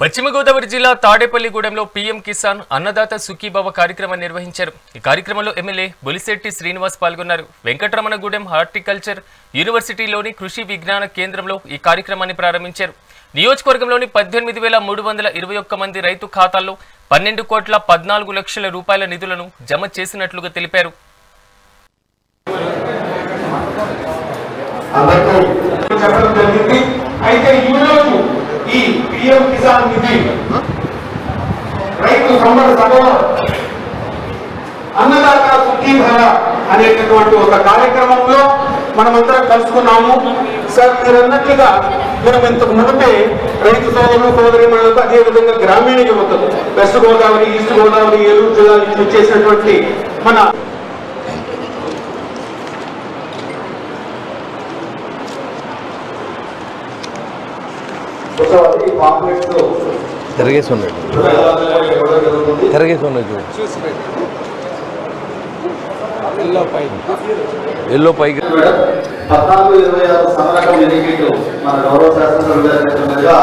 పశ్చిమ గోదావరి జిల్లా తాడేపల్లిగూడెంలో పీఎం కిసాన్ అన్నదాత సుఖీభవ కార్యక్రమాన్ని నిర్వహించారు। ఈ కార్యక్రమంలో ఎమ్మెల్యే బొలిశెట్టి శ్రీనివాస్ పాల్గొన్నారు। వెంకటరమణగూడెం హార్టికల్చర్ యూనివర్సిటీలోని కృషి విజ్ఞాన కేంద్రంలో ఈ కార్యక్రమాన్ని ప్రారంభించారు। నియోజకవర్గంలోని 18,321 మంది రైతు ఖాతాల్లో 12,14,00,000 రూపాయల నిధులను జమ చేసినట్లుగా తెలిపారు। ఈ పీఎం కిసాన్ నిధి రైతు సంబంధ సభలో అన్నదాత సుఖీభవ అనేటటువంటి ఒక కార్యక్రమంలో మనమందరం కలుసుకున్నాము। సార్ మీరు అన్నట్లుగా మనం ఇంతకు మునిపే రైతు సోదరులు సోదరీమణులకు అదేవిధంగా గ్రామీణ యువతకు వెస్ట్ గోదావరి ఈస్ట్ గోదావరి ఏలూరు జిల్లా నుంచి చేసినటువంటి మన ఎల్లో పైకి 14-26 సంరకం ఎన్నికలు మన గౌరవ శాసనసభ్యులు గారిగా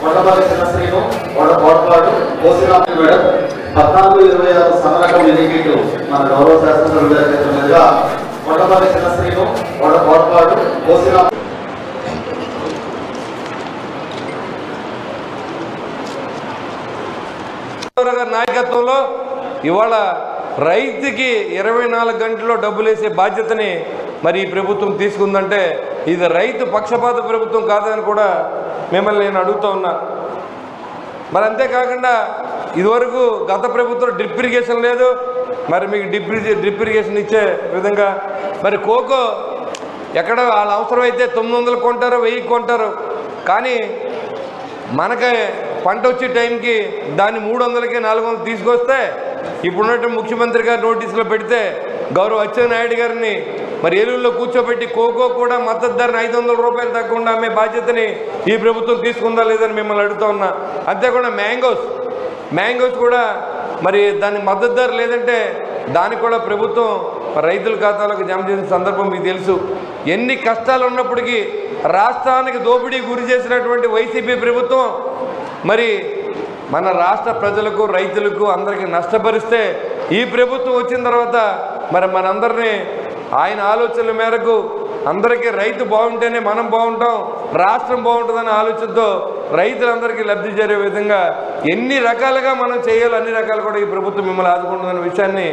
మొట్టమొదటి చిన్నశ్రీను కోటపాటు కోసిరామ మేడం 14-26 సంరకం ఎన్నికలు మన గౌరవ శాసనసభ్యులు గారిగా మొట్టమొదటి చిన్నశ్రీను కోటపాటు కోసిరామ నాయకత్వంలో ఇవాళ రైతుకి 24 గంటల్లో డబ్బులు వేసే బాధ్యతని మరి ఈ ప్రభుత్వం తీసుకుందంటే ఇది రైతు పక్షపాత ప్రభుత్వం కాదని కూడా మిమ్మల్ని నేను అడుగుతూ ఉన్నా। మరి అంతేకాకుండా ఇదివరకు గత ప్రభుత్వం డ్రిప్ ఇరిగేషన్ లేదు, మరి మీకు డ్రిప్ ఇరిగేషన్ ఇచ్చే విధంగా మరి కోకో ఎక్కడ వాళ్ళ అవసరమైతే 900 కొంటారు 1000 కొంటారు, కానీ మనకి పంట వచ్చే టైంకి దాన్ని 300కి 400 తీసుకొస్తే ఇప్పుడున్నట్టు ముఖ్యమంత్రి గారు నోటీసులో పెడితే గౌరవ అచ్చెన్నాయుడు గారిని మరి ఏలూరులో కూర్చోబెట్టి కోకో కూడా మద్దతు ధరని 500 రూపాయలు తగ్గకుండా అమ్మే బాధ్యతని ఈ ప్రభుత్వం తీసుకుందా లేదని మిమ్మల్ని అడుగుతూ ఉన్నా। అంతేకాకుండా మ్యాంగోస్ కూడా మరి దాని మద్దతు ధర లేదంటే దానికి కూడా ప్రభుత్వం రైతుల ఖాతాలకు జమ చేసిన సందర్భం మీకు తెలుసు। ఎన్ని కష్టాలు ఉన్నప్పటికీ రాష్ట్రానికి దోపిడీ గురి చేసినటువంటి వైసీపీ ప్రభుత్వం మరి మన రాష్ట్ర ప్రజలకు రైతులకు అందరికీ నష్టపరిస్తే ఈ ప్రభుత్వం వచ్చిన తర్వాత మరి మనందరినీ ఆయన ఆలోచనల మేరకు అందరికీ రైతు బాగుంటేనే మనం బాగుంటాం, రాష్ట్రం బాగుంటుందనే ఆలోచనతో రైతులందరికీ లబ్ధి జరిగే విధంగా ఎన్ని రకాలుగా మనం చేయాలో అన్ని రకాలు కూడా ఈ ప్రభుత్వం మిమ్మల్ని ఆదుకుంటుందనే విషయాన్ని